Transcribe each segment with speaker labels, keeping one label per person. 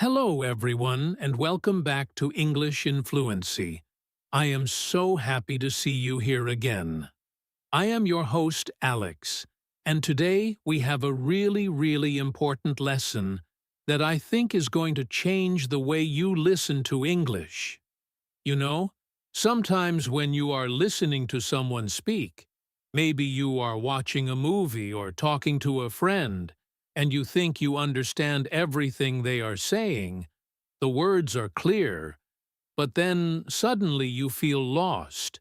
Speaker 1: Hello, everyone, and welcome back to English in Fluency. I am so happy to see you here again. I am your host, Alex, and today we have a really important lesson that I think is going to change the way you listen to English. You know, sometimes when you are listening to someone speak, maybe you are watching a movie or talking to a friend, and you think you understand everything they are saying, the words are clear, but then suddenly you feel lost.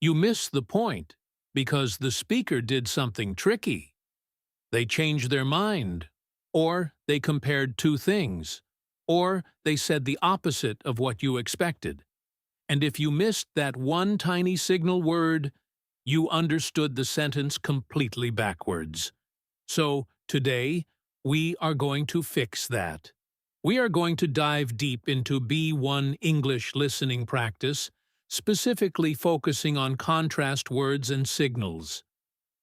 Speaker 1: You miss the point because the speaker did something tricky. They changed their mind, or they compared two things, or they said the opposite of what you expected. And if you missed that one tiny signal word, you understood the sentence completely backwards. So, today, we are going to fix that. We are going to dive deep into B1 English listening practice, specifically focusing on contrast words and signals.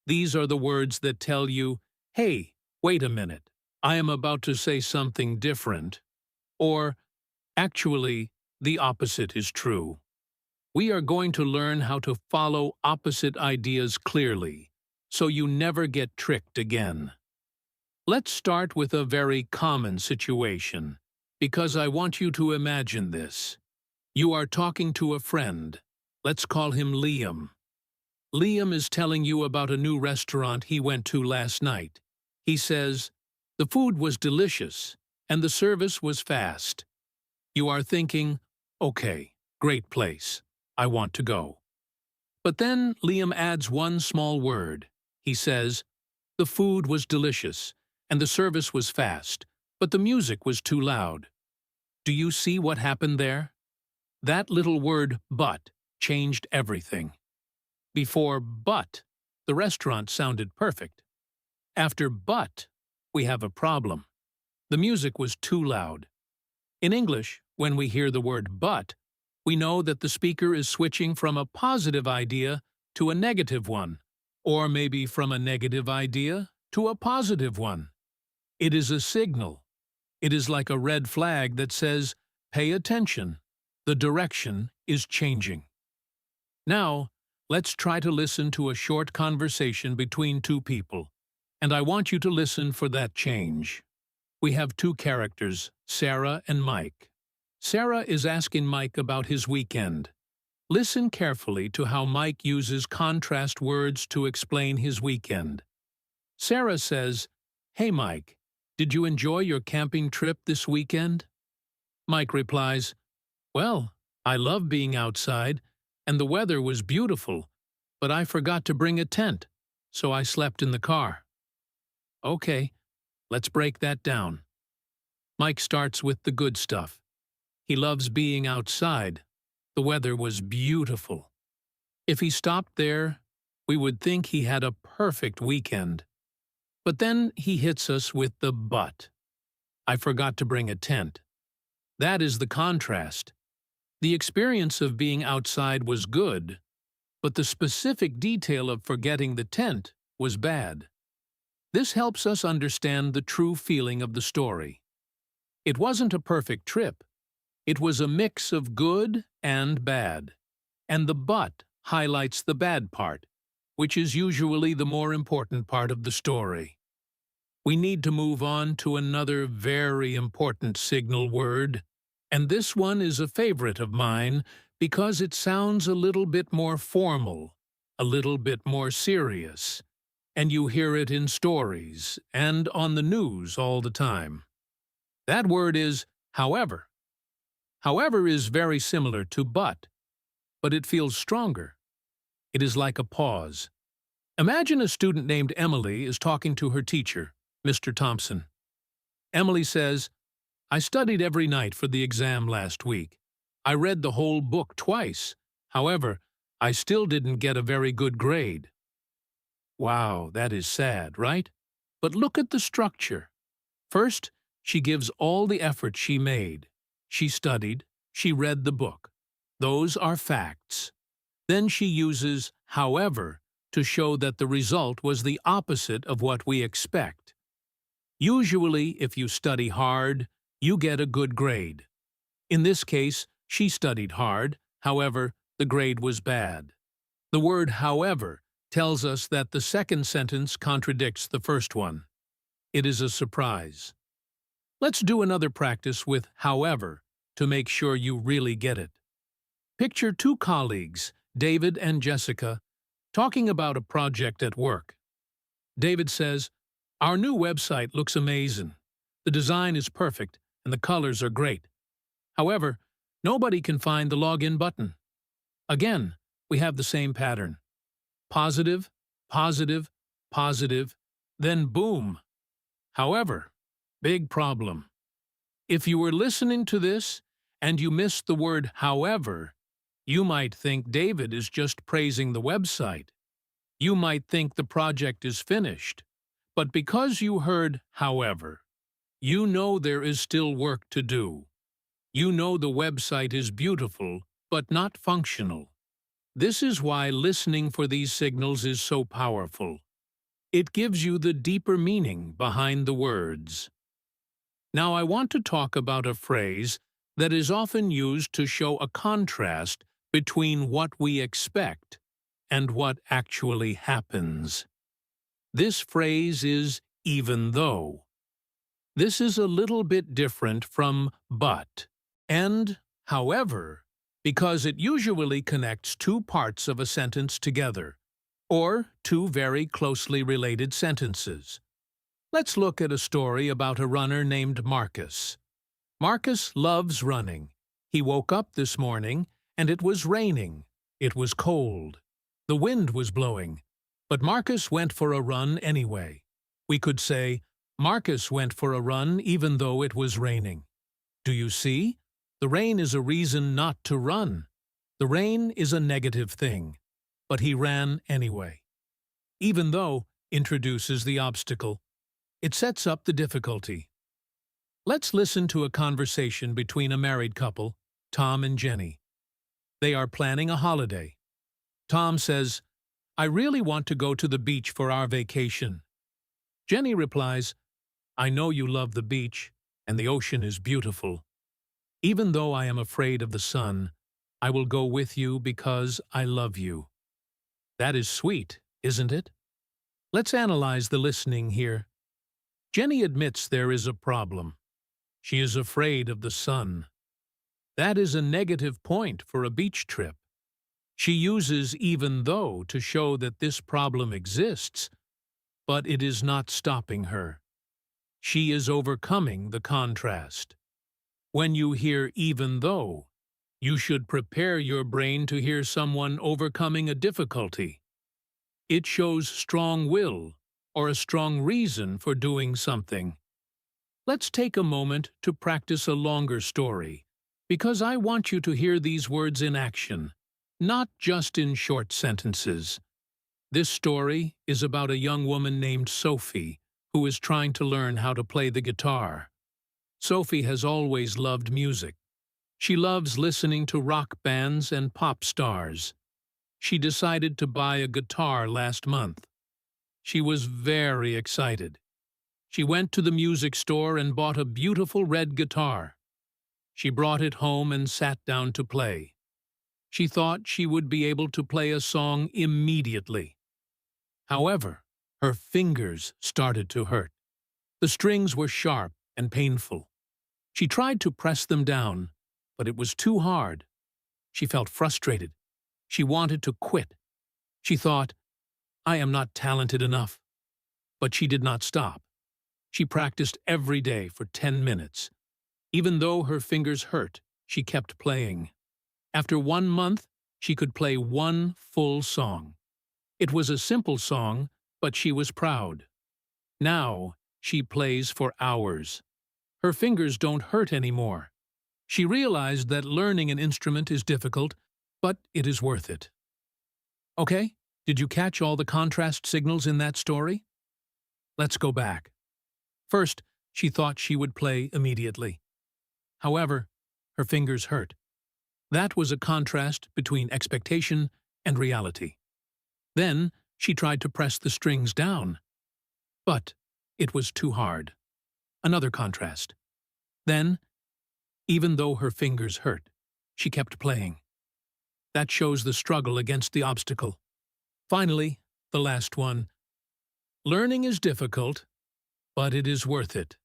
Speaker 1: These are the words that tell you, hey, wait a minute, I am about to say something different. Or, actually, the opposite is true. We are going to learn how to follow opposite ideas clearly, so you never get tricked again. Let's start with a very common situation, because I want you to imagine this. You are talking to a friend. Let's call him Liam. Liam is telling you about a new restaurant he went to last night. He says, the food was delicious, and the service was fast. You are thinking, okay, great place. I want to go. But then Liam adds one small word. He says, the food was delicious, and the service was fast, but the music was too loud. Do you see what happened there? That little word, but, changed everything. Before but, the restaurant sounded perfect. After but, we have a problem. The music was too loud. In English, when we hear the word but, we know that the speaker is switching from a positive idea to a negative one, or maybe from a negative idea to a positive one. It is a signal. It is like a red flag that says, pay attention, the direction is changing. Now, let's try to listen to a short conversation between two people, and I want you to listen for that change. We have two characters, Sarah and Mike. Sarah is asking Mike about his weekend. Listen carefully to how Mike uses contrast words to explain his weekend. Sarah says, hey Mike, did you enjoy your camping trip this weekend? Mike replies, well, I love being outside, and the weather was beautiful, but I forgot to bring a tent, so I slept in the car. Okay, let's break that down. Mike starts with the good stuff. He loves being outside. The weather was beautiful. If he stopped there, we would think he had a perfect weekend. But then he hits us with the but. I forgot to bring a tent. That is the contrast. The experience of being outside was good, but the specific detail of forgetting the tent was bad. This helps us understand the true feeling of the story. It wasn't a perfect trip. It was a mix of good and bad, and the but highlights the bad part, which is usually the more important part of the story. We need to move on to another very important signal word, and this one is a favorite of mine because it sounds a little bit more formal, a little bit more serious, and you hear it in stories and on the news all the time. That word is however. However is very similar to but it feels stronger. It is like a pause. Imagine a student named Emily is talking to her teacher, Mr. Thompson. Emily says, I studied every night for the exam last week. I read the whole book twice. However, I still didn't get a very good grade. Wow, that is sad, right? But look at the structure. First, she gives all the effort she made. She studied, she read the book. Those are facts. Then she uses however to show that the result was the opposite of what we expect. Usually, if you study hard, you get a good grade. In this case, she studied hard, however, the grade was bad. The word however tells us that the second sentence contradicts the first one. It is a surprise. Let's do another practice with however to make sure you really get it. Picture two colleagues, David and Jessica, talking about a project at work. David says, "Our new website looks amazing. The design is perfect and the colors are great. However, nobody can find the login button." Again, we have the same pattern. Positive, positive, positive, then boom. However, big problem. If you were listening to this and you missed the word however, you might think David is just praising the website. You might think the project is finished. But because you heard however, you know there is still work to do. You know the website is beautiful, but not functional. This is why listening for these signals is so powerful. It gives you the deeper meaning behind the words. Now I want to talk about a phrase that is often used to show a contrast between what we expect and what actually happens. This phrase is even though. This is a little bit different from but and however, because it usually connects two parts of a sentence together, or two very closely related sentences. Let's look at a story about a runner named Marcus. Marcus loves running. He woke up this morning, and it was raining. It was cold. The wind was blowing. But Marcus went for a run anyway. We could say, Marcus went for a run even though it was raining. Do you see? The rain is a reason not to run. The rain is a negative thing. But he ran anyway. Even though introduces the obstacle. It sets up the difficulty. Let's listen to a conversation between a married couple, Tom and Jenny. They are planning a holiday. Tom says, "I really want to go to the beach for our vacation." Jenny replies, "I know you love the beach, and the ocean is beautiful. Even though I am afraid of the sun, I will go with you because I love you." That is sweet, isn't it? Let's analyze the listening here. Jenny admits there is a problem. She is afraid of the sun. That is a negative point for a beach trip. She uses even though to show that this problem exists, but it is not stopping her. She is overcoming the contrast. When you hear even though, you should prepare your brain to hear someone overcoming a difficulty. It shows strong will or a strong reason for doing something. Let's take a moment to practice a longer story, because I want you to hear these words in action, not just in short sentences. This story is about a young woman named Sophie, who is trying to learn how to play the guitar. Sophie has always loved music. She loves listening to rock bands and pop stars. She decided to buy a guitar last month. She was very excited. She went to the music store and bought a beautiful red guitar. She brought it home and sat down to play. She thought she would be able to play a song immediately. However, her fingers started to hurt. The strings were sharp and painful. She tried to press them down, but it was too hard. She felt frustrated. She wanted to quit. She thought, "I am not talented enough." But she did not stop. She practiced every day for 10 minutes. Even though her fingers hurt, she kept playing. After 1 month, she could play one full song. It was a simple song, but she was proud. Now, she plays for hours. Her fingers don't hurt anymore. She realized that learning an instrument is difficult, but it is worth it. Okay, did you catch all the contrast signals in that story? Let's go back. First, she thought she would play immediately. However, her fingers hurt. That was a contrast between expectation and reality. Then, she tried to press the strings down. But it was too hard. Another contrast. Then, even though her fingers hurt, she kept playing. That shows the struggle against the obstacle. Finally, the last one. Learning is difficult, but it is worth it.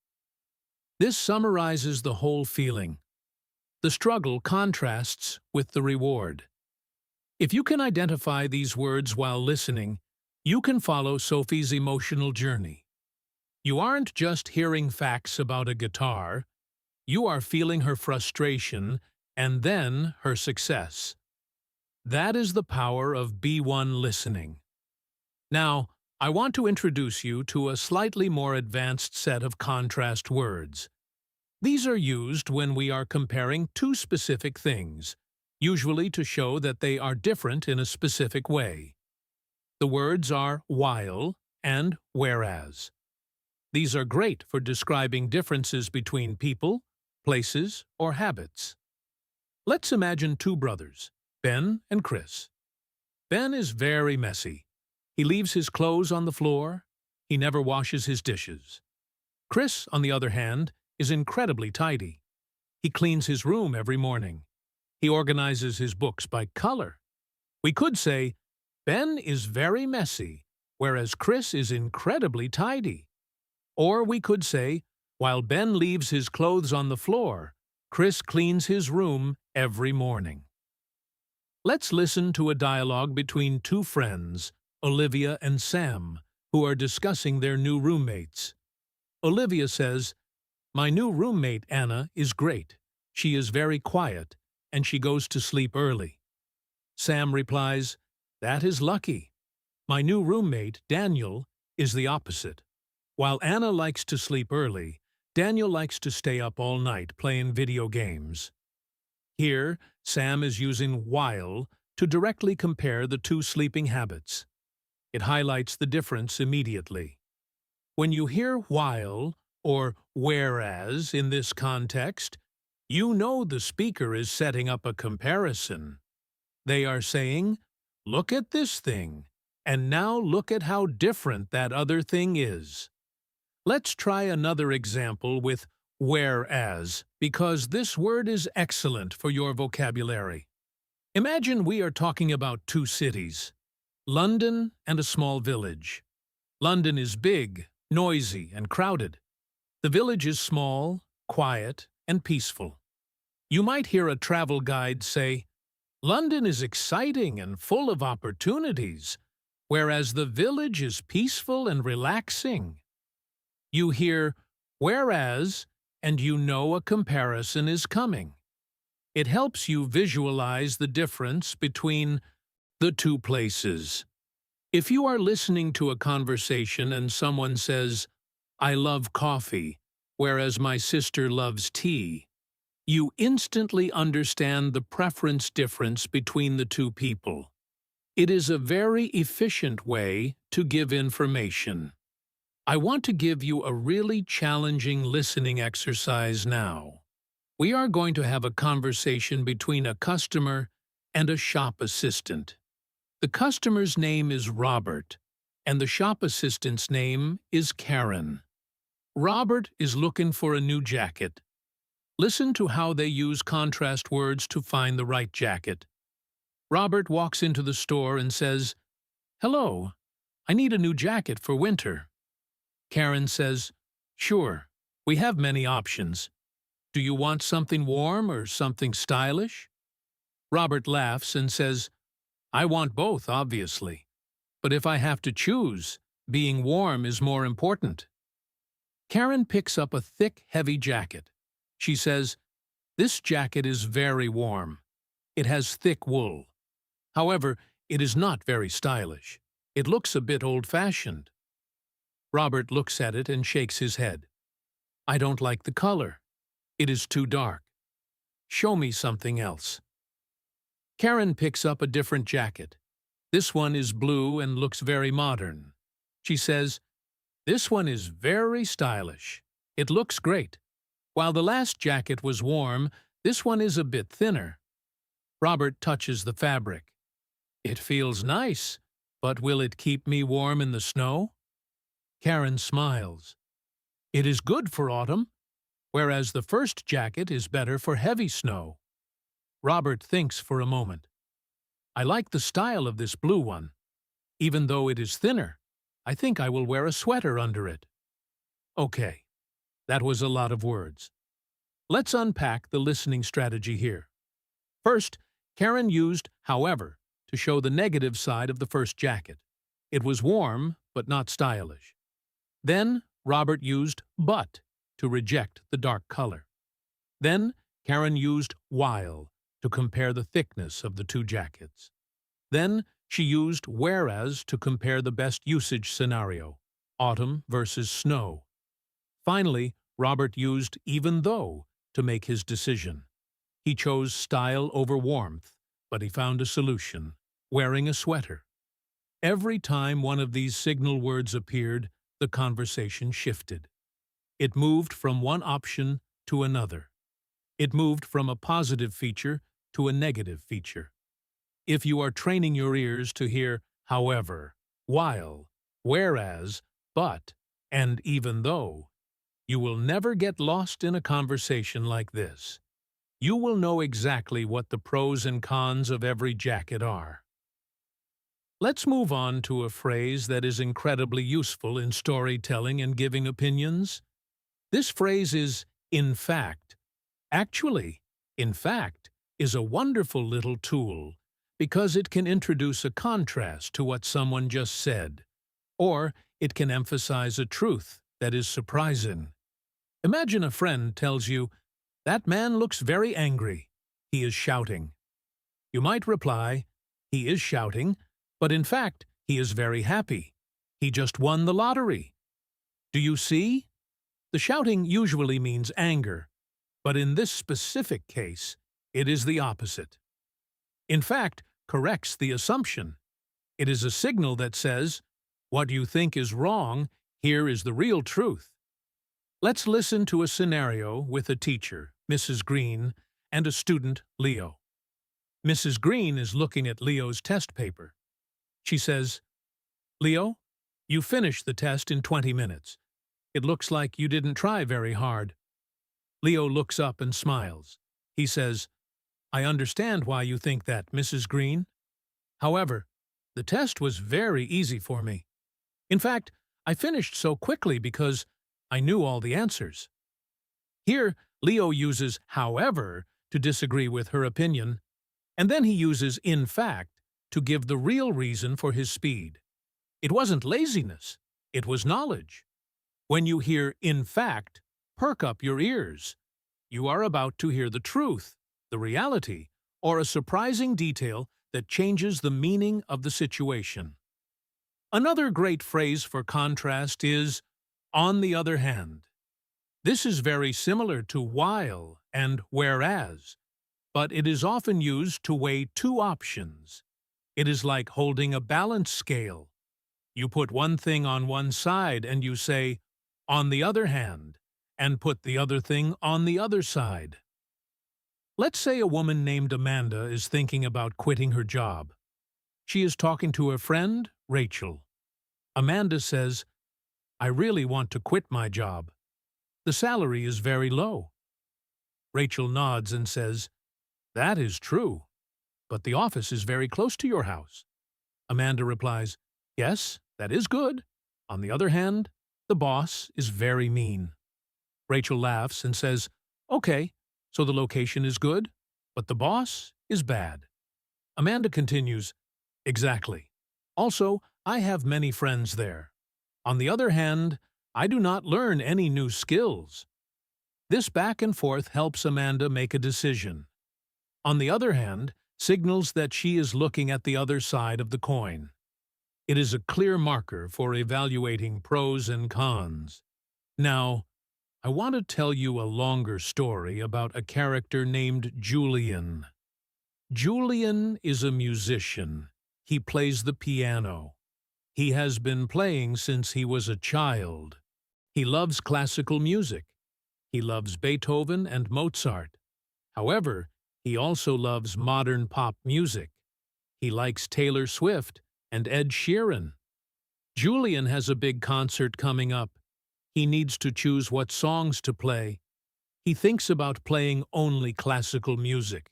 Speaker 1: This summarizes the whole feeling. The struggle contrasts with the reward. If you can identify these words while listening, you can follow Sophie's emotional journey. You aren't just hearing facts about a guitar, you are feeling her frustration and then her success. That is the power of B1 listening. Now, I want to introduce you to a slightly more advanced set of contrast words. These are used when we are comparing two specific things, usually to show that they are different in a specific way. The words are while and whereas. These are great for describing differences between people, places, or habits. Let's imagine two brothers, Ben and Chris. Ben is very messy. He leaves his clothes on the floor. He never washes his dishes. Chris, on the other hand, is incredibly tidy. He cleans his room every morning. He organizes his books by color. We could say, Ben is very messy, whereas Chris is incredibly tidy. Or we could say, while Ben leaves his clothes on the floor, Chris cleans his room every morning. Let's listen to a dialogue between two friends, Olivia and Sam, who are discussing their new roommates. Olivia says, "My new roommate, Anna, is great. She is very quiet, and she goes to sleep early." Sam replies, "That is lucky. My new roommate, Daniel, is the opposite. While Anna likes to sleep early, Daniel likes to stay up all night playing video games." Here, Sam is using while to directly compare the two sleeping habits. It highlights the difference immediately. When you hear while or whereas in this context, you know the speaker is setting up a comparison. They are saying, "Look at this thing, and now look at how different that other thing is." Let's try another example with whereas, because this word is excellent for your vocabulary. Imagine we are talking about two cities, London and a small village. London is big, noisy, and crowded. The village is small, quiet, and peaceful. You might hear a travel guide say, "London is exciting and full of opportunities, whereas the village is peaceful and relaxing." You hear whereas, and you know a comparison is coming. It helps you visualize the difference between the two places. If you are listening to a conversation and someone says, "I love coffee, whereas my sister loves tea," you instantly understand the preference difference between the two people. It is a very efficient way to give information. I want to give you a really challenging listening exercise now. We are going to have a conversation between a customer and a shop assistant. The customer's name is Robert, and the shop assistant's name is Karen. Robert is looking for a new jacket. Listen to how they use contrast words to find the right jacket. Robert walks into the store and says, "Hello, I need a new jacket for winter." Karen says, "Sure, we have many options. Do you want something warm or something stylish?" Robert laughs and says, "I want both, obviously. But if I have to choose, being warm is more important." Karen picks up a thick, heavy jacket. She says, "This jacket is very warm. It has thick wool. However, it is not very stylish. It looks a bit old-fashioned." Robert looks at it and shakes his head. "I don't like the color. It is too dark. Show me something else." Karen picks up a different jacket. This one is blue and looks very modern. She says, "This one is very stylish. It looks great. While the last jacket was warm, this one is a bit thinner." Robert touches the fabric. "It feels nice, but will it keep me warm in the snow?" Karen smiles. "It is good for autumn. whereas the first jacket is better for heavy snow. Robert thinks for a moment. I like the style of this blue one. Even though it is thinner, I think I will wear a sweater under it. Okay, that was a lot of words. Let's unpack the listening strategy here. First, Karen used however to show the negative side of the first jacket. It was warm, but not stylish. Then, Robert used but to reject the dark color. Then, Karen used while to compare the thickness of the two jackets. Then, she used whereas to compare the best usage scenario, autumn versus snow. Finally, Robert used even though to make his decision. He chose style over warmth, but he found a solution, wearing a sweater. Every time one of these signal words appeared, the conversation shifted. It moved from one option to another. It moved from a positive feature to a negative feature. If you are training your ears to hear however, while, whereas, but, and even though, you will never get lost in a conversation like this. You will know exactly what the pros and cons of every jacket are. Let's move on to a phrase that is incredibly useful in storytelling and giving opinions. This phrase is in fact. Actually, in fact is a wonderful little tool because it can introduce a contrast to what someone just said, or it can emphasize a truth that is surprising. Imagine a friend tells you, "That man looks very angry. He is shouting." You might reply, "He is shouting, but in fact, he is very happy. He just won the lottery." Do you see? The shouting usually means anger, but in this specific case, it is the opposite. In fact, corrects the assumption. It is a signal that says, what you think is wrong, here is the real truth. Let's listen to a scenario with a teacher, Mrs. Green, and a student, Leo. Mrs. Green is looking at Leo's test paper. She says, "Leo, you finished the test in 20 minutes. It looks like you didn't try very hard." Leo looks up and smiles. He says, "I understand why you think that, Mrs. Green. However, the test was very easy for me. In fact, I finished so quickly because I knew all the answers." Here, Leo uses however to disagree with her opinion, and then he uses in fact to give the real reason for his speed. It wasn't laziness, it was knowledge. When you hear in fact, perk up your ears. You are about to hear the truth, the reality, or a surprising detail that changes the meaning of the situation. Another great phrase for contrast is on the other hand. This is very similar to while and whereas, but it is often used to weigh two options. It is like holding a balance scale. You put one thing on one side and you say, on the other hand, and put the other thing on the other side. Let's say a woman named Amanda is thinking about quitting her job. She is talking to her friend, Rachel. Amanda says, "I really want to quit my job. The salary is very low." Rachel nods and says, "That is true, but the office is very close to your house." Amanda replies, "Yes, that is good. On the other hand, the boss is very mean." Rachel laughs and says, "Okay, so the location is good, but the boss is bad." Amanda continues, "Exactly. Also, I have many friends there. On the other hand, I do not learn any new skills." This back and forth helps Amanda make a decision. On the other hand, signals that she is looking at the other side of the coin. It is a clear marker for evaluating pros and cons. Now, I want to tell you a longer story about a character named Julian. Julian is a musician. He plays the piano. He has been playing since he was a child. He loves classical music. He loves Beethoven and Mozart. However, he also loves modern pop music. He likes Taylor Swift and Ed Sheeran. Julian has a big concert coming up. He needs to choose what songs to play. He thinks about playing only classical music.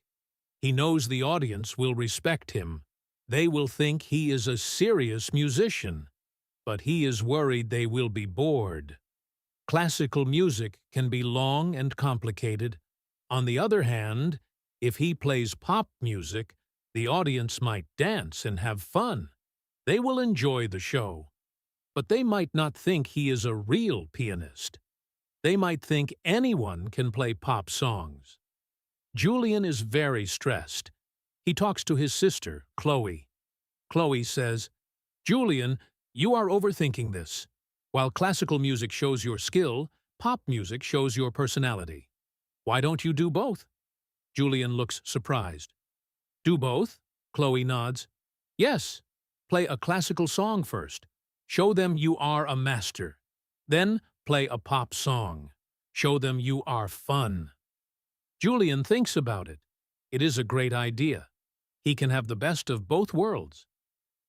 Speaker 1: He knows the audience will respect him. They will think he is a serious musician, but he is worried they will be bored. Classical music can be long and complicated. On the other hand, if he plays pop music, the audience might dance and have fun. They will enjoy the show. But they might not think he is a real pianist. They might think anyone can play pop songs. Julian is very stressed. He talks to his sister, Chloe. Chloe says, "Julian, you are overthinking this. While classical music shows your skill, pop music shows your personality. Why don't you do both?" Julian looks surprised. "Do both?" Chloe nods. "Yes. Play a classical song first. Show them you are a master. Then play a pop song. Show them you are fun." Julian thinks about it. It is a great idea. He can have the best of both worlds.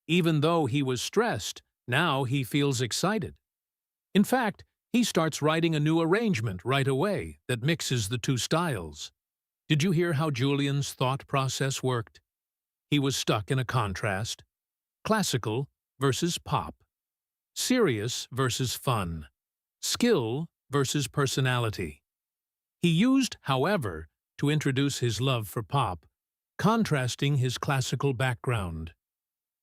Speaker 1: Even though he was stressed, now he feels excited. In fact, he starts writing a new arrangement right away that mixes the two styles. Did you hear how Julian's thought process worked? He was stuck in a contrast. Classical versus pop. Serious versus fun. Skill versus personality. He used, however, to introduce his love for pop, contrasting his classical background.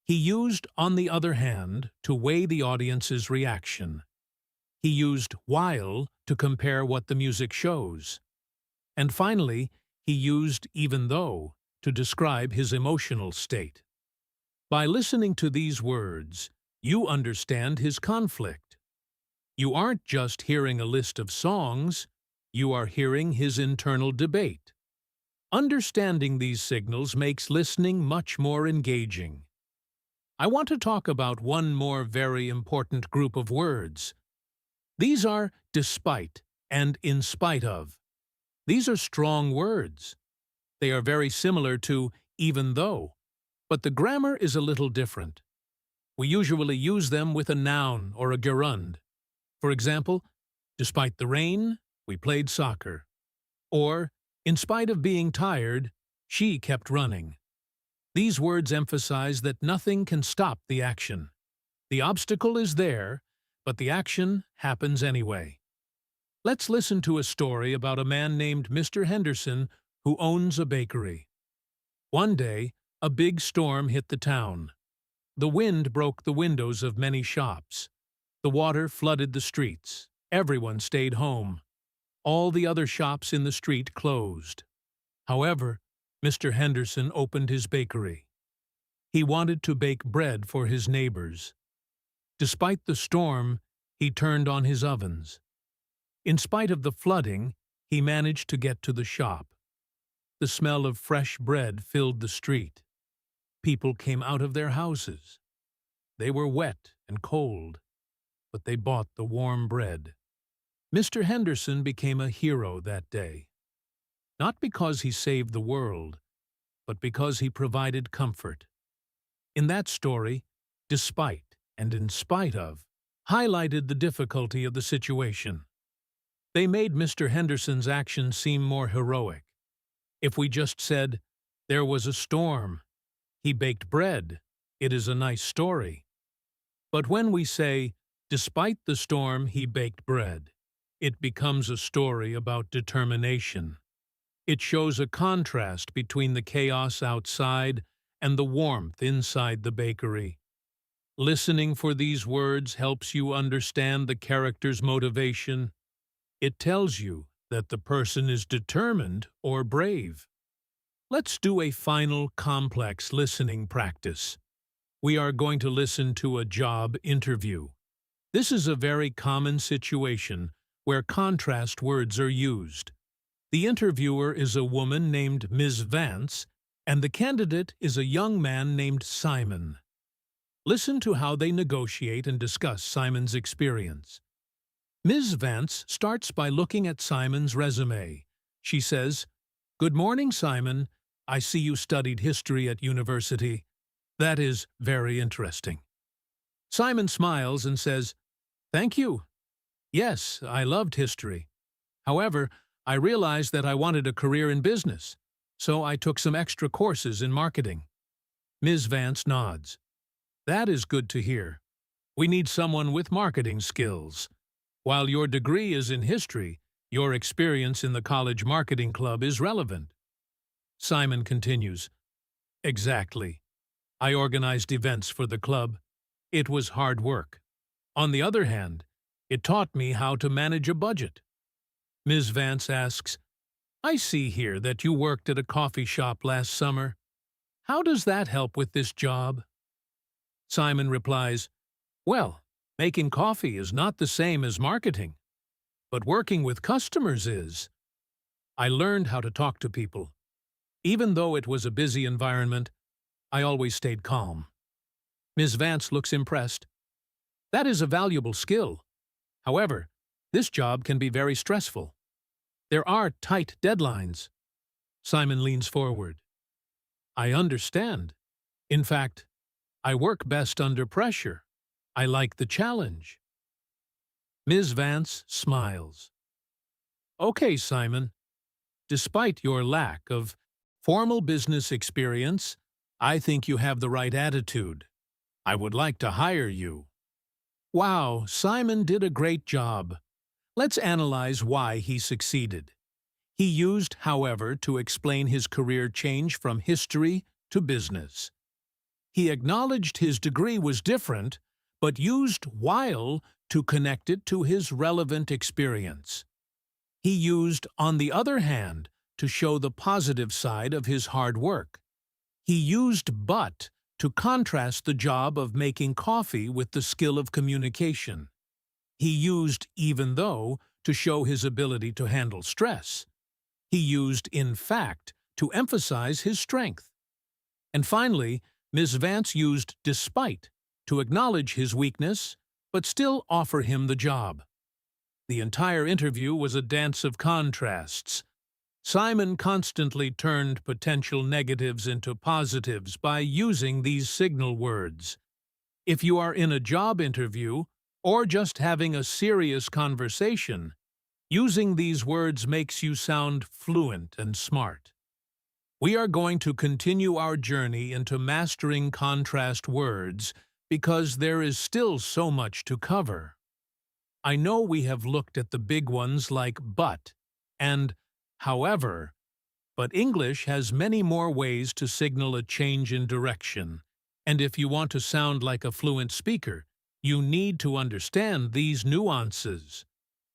Speaker 1: He used, on the other hand, to weigh the audience's reaction. He used while to compare what the music shows. And finally, he used even though to describe his emotional state. By listening to these words, you understand his conflict. You aren't just hearing a list of songs, you are hearing his internal debate. Understanding these signals makes listening much more engaging. I want to talk about one more very important group of words. These are despite and in spite of. These are strong words. They are very similar to even though, but the grammar is a little different. We usually use them with a noun or a gerund. For example, despite the rain, we played soccer. Or, in spite of being tired, she kept running. These words emphasize that nothing can stop the action. The obstacle is there, but the action happens anyway. Let's listen to a story about a man named Mr. Henderson who owns a bakery. One day, a big storm hit the town. The wind broke the windows of many shops. The water flooded the streets. Everyone stayed home. All the other shops in the street closed. However, Mr. Henderson opened his bakery. He wanted to bake bread for his neighbors. Despite the storm, he turned on his ovens. In spite of the flooding, he managed to get to the shop. The smell of fresh bread filled the street. People came out of their houses. They were wet and cold, but they bought the warm bread. Mr. Henderson became a hero that day. Not because he saved the world, but because he provided comfort. In that story, despite and in spite of highlighted the difficulty of the situation. They made Mr. Henderson's actions seem more heroic. If we just said, "There was a storm," "He baked bread," it is a nice story. But when we say, "Despite the storm, he baked bread," it becomes a story about determination. It shows a contrast between the chaos outside and the warmth inside the bakery. Listening for these words helps you understand the character's motivation. It tells you that the person is determined or brave. Let's do a final complex listening practice. We are going to listen to a job interview. This is a very common situation where contrast words are used. The interviewer is a woman named Ms. Vance, and the candidate is a young man named Simon. Listen to how they negotiate and discuss Simon's experience. Ms. Vance starts by looking at Simon's resume. She says, "Good morning, Simon. I see you studied history at university. That is very interesting." Simon smiles and says, "Thank you. Yes, I loved history. However, I realized that I wanted a career in business, so I took some extra courses in marketing. Ms. Vance nods. That is good to hear. We need someone with marketing skills. While your degree is in history, your experience in the college marketing club is relevant. Simon continues. Exactly. I organized events for the club. It was hard work. On the other hand, it taught me how to manage a budget. Ms. Vance asks, I see here that you worked at a coffee shop last summer. How does that help with this job? Simon replies, well, making coffee is not the same as marketing, but working with customers is. I learned how to talk to people. Even though it was a busy environment, I always stayed calm. Ms. Vance looks impressed. That is a valuable skill. However, this job can be very stressful. There are tight deadlines. Simon leans forward. I understand. In fact, I work best under pressure. I like the challenge. Ms. Vance smiles. Okay, Simon. Despite your lack of formal business experience, I think you have the right attitude. I would like to hire you. Wow, Simon did a great job. Let's analyze why he succeeded. He used, however, to explain his career change from history to business. He acknowledged his degree was different, but used while to connect it to his relevant experience. He used, on the other hand, to show the positive side of his hard work. He used but to contrast the job of making coffee with the skill of communication. He used even though to show his ability to handle stress. He used in fact to emphasize his strength. And finally, Ms. Vance used despite to acknowledge his weakness, but still offer him the job. The entire interview was a dance of contrasts. Simon constantly turned potential negatives into positives by using these signal words. If you are in a job interview or just having a serious conversation, using these words makes you sound fluent and smart. We are going to continue our journey into mastering contrast words because there is still so much to cover. I know we have looked at the big ones like but and however, but English has many more ways to signal a change in direction, and if you want to sound like a fluent speaker, you need to understand these nuances.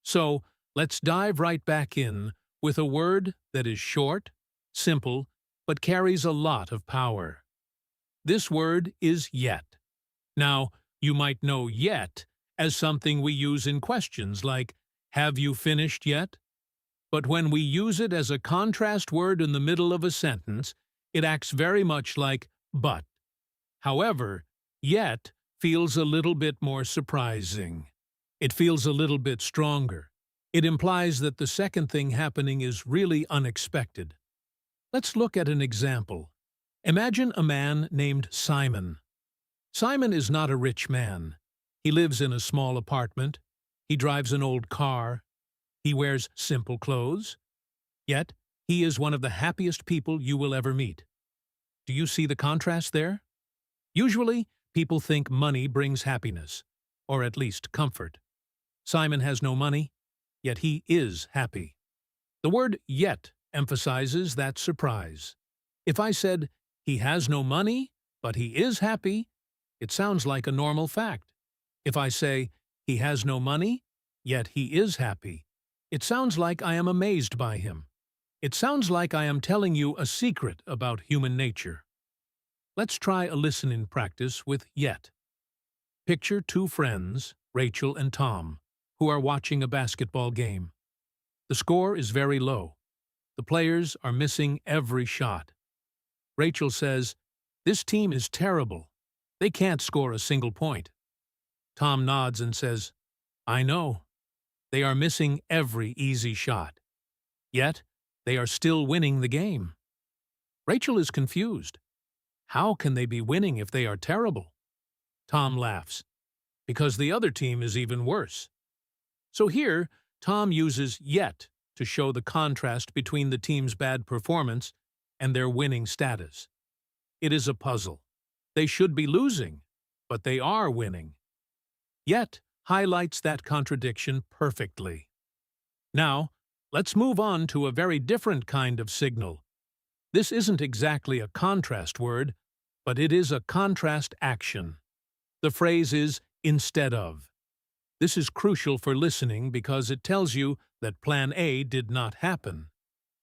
Speaker 1: So, let's dive right back in with a word that is short, simple, but carries a lot of power. This word is yet. Now, you might know yet as something we use in questions like, have you finished yet? But when we use it as a contrast word in the middle of a sentence, it acts very much like but. However, yet feels a little bit more surprising. It feels a little bit stronger. It implies that the second thing happening is really unexpected. Let's look at an example. Imagine a man named Simon. Simon is not a rich man. He lives in a small apartment. He drives an old car. He wears simple clothes. Yet, he is one of the happiest people you will ever meet. Do you see the contrast there? Usually, people think money brings happiness, or at least comfort. Simon has no money, yet he is happy. The word yet emphasizes that surprise. If I said, he has no money, but he is happy, it sounds like a normal fact. If I say, he has no money, yet he is happy, it sounds like I am amazed by him. It sounds like I am telling you a secret about human nature. Let's try a listening practice with yet. Picture two friends, Rachel and Tom, who are watching a basketball game. The score is very low. The players are missing every shot. Rachel says, "This team is terrible. They can't score a single point." Tom nods and says, "I know. They are missing every easy shot. Yet, they are still winning the game." Rachel is confused. How can they be winning if they are terrible? Tom laughs, because the other team is even worse. So here, Tom uses yet to show the contrast between the team's bad performance and their winning status. It is a puzzle. They should be losing, but they are winning. Yet highlights that contradiction perfectly. Now, let's move on to a very different kind of signal. This isn't exactly a contrast word, but it is a contrast action. The phrase is instead of. This is crucial for listening because it tells you that Plan A did not happen,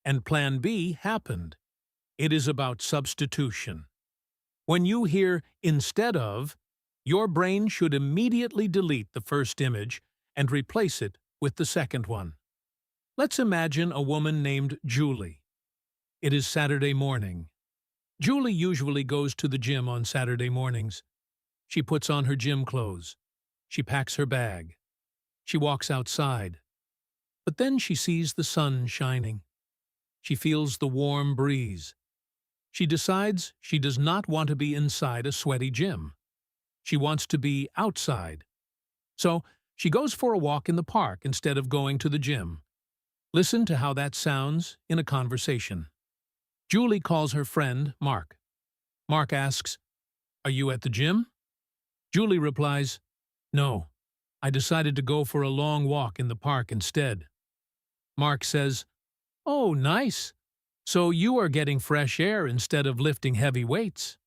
Speaker 1: and Plan B happened. It is about substitution. When you hear instead of, your brain should immediately delete the first image and replace it with the second one. Let's imagine a woman named Julie. It is Saturday morning. Julie usually goes to the gym on Saturday mornings. She puts on her gym clothes. She packs her bag. She walks outside. But then she sees the sun shining. She feels the warm breeze. She decides she does not want to be inside a sweaty gym. She wants to be outside. So she goes for a walk in the park instead of going to the gym. Listen to how that sounds in a conversation. Julie calls her friend, Mark. Mark asks, "Are you at the gym?" Julie replies, "No, I decided to go for a long walk in the park instead." Mark says, "Oh, nice. So you are getting fresh air instead of lifting heavy weights."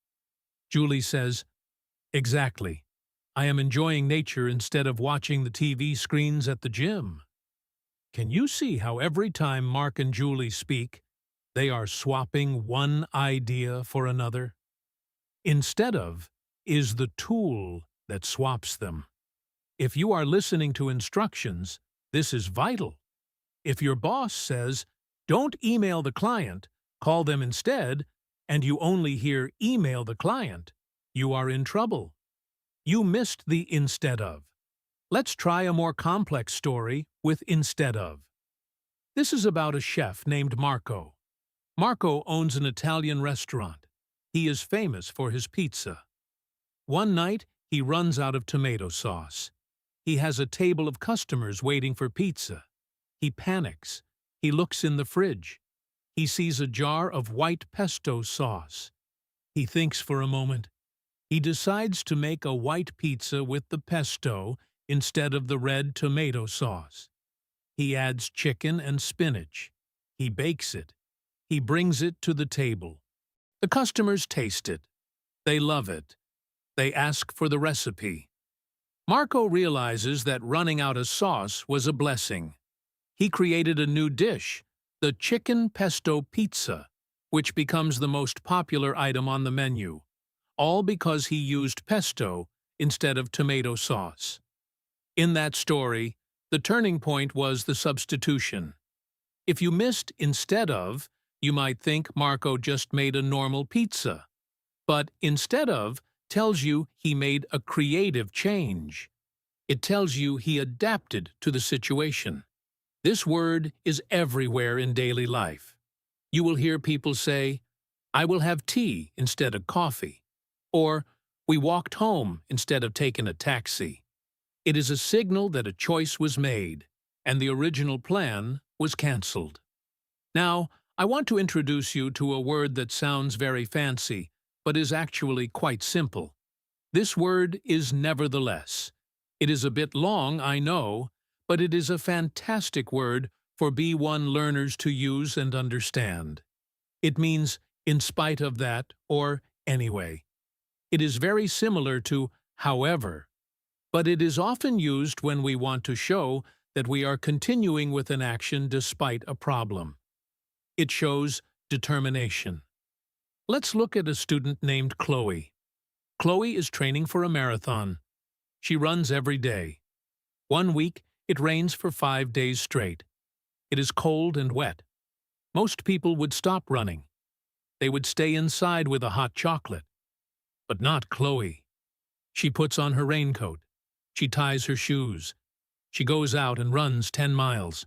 Speaker 1: Julie says, "Exactly. I am enjoying nature instead of watching the TV screens at the gym." Can you see how every time Mark and Julie speak, they are swapping one idea for another? Instead of is the tool that swaps them. If you are listening to instructions, this is vital. If your boss says, "Don't email the client, call them instead," and you only hear "email the client," you are in trouble. You missed the instead of. Let's try a more complex story with instead of. This is about a chef named Marco. Marco owns an Italian restaurant. He is famous for his pizza. One night, he runs out of tomato sauce. He has a table of customers waiting for pizza. He panics. He looks in the fridge. He sees a jar of white pesto sauce. He thinks for a moment. He decides to make a white pizza with the pesto instead of the red tomato sauce. He adds chicken and spinach. He bakes it. He brings it to the table. The customers taste it. They love it. They ask for the recipe. Marco realizes that running out of sauce was a blessing. He created a new dish, the chicken pesto pizza, which becomes the most popular item on the menu, all because he used pesto instead of tomato sauce. In that story, the turning point was the substitution. If you missed instead of, you might think Marco just made a normal pizza. But instead of tells you he made a creative change. It tells you he adapted to the situation. This word is everywhere in daily life. You will hear people say, "I will have tea instead of coffee," or "We walked home instead of taking a taxi." It is a signal that a choice was made, and the original plan was cancelled. Now, I want to introduce you to a word that sounds very fancy, but is actually quite simple. This word is nevertheless. It is a bit long, I know, but it is a fantastic word for B1 learners to use and understand. It means in spite of that or anyway. It is very similar to however, but it is often used when we want to show that we are continuing with an action despite a problem. It shows determination. Let's look at a student named Chloe. Chloe is training for a marathon. She runs every day. One week, it rains for 5 days straight. It is cold and wet. Most people would stop running. They would stay inside with a hot chocolate. But not Chloe. She puts on her raincoat. She ties her shoes. She goes out and runs 10 miles.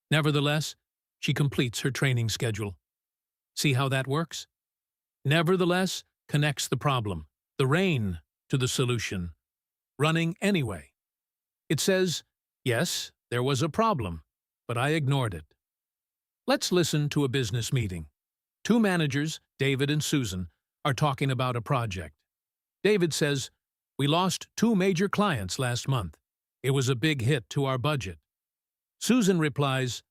Speaker 1: Nevertheless, she completes her training schedule. See how that works? Nevertheless connects the problem, the rain, to the solution. Running anyway. It says, yes, there was a problem, but I ignored it. Let's listen to a business meeting. Two managers, David and Susan, are talking about a project. David says, "We lost two major clients last month. It was a big hit to our budget." Susan replies,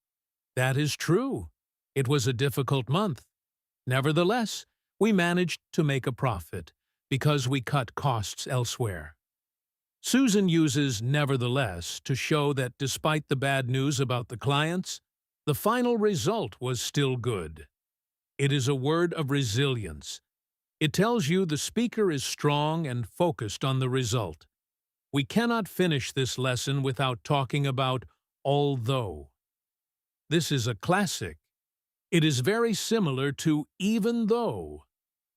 Speaker 1: "That is true. It was a difficult month. Nevertheless, we managed to make a profit because we cut costs elsewhere." Susan uses "nevertheless" to show that despite the bad news about the clients, the final result was still good. It is a word of resilience. It tells you the speaker is strong and focused on the result. We cannot finish this lesson without talking about although. This is a classic. It is very similar to even though,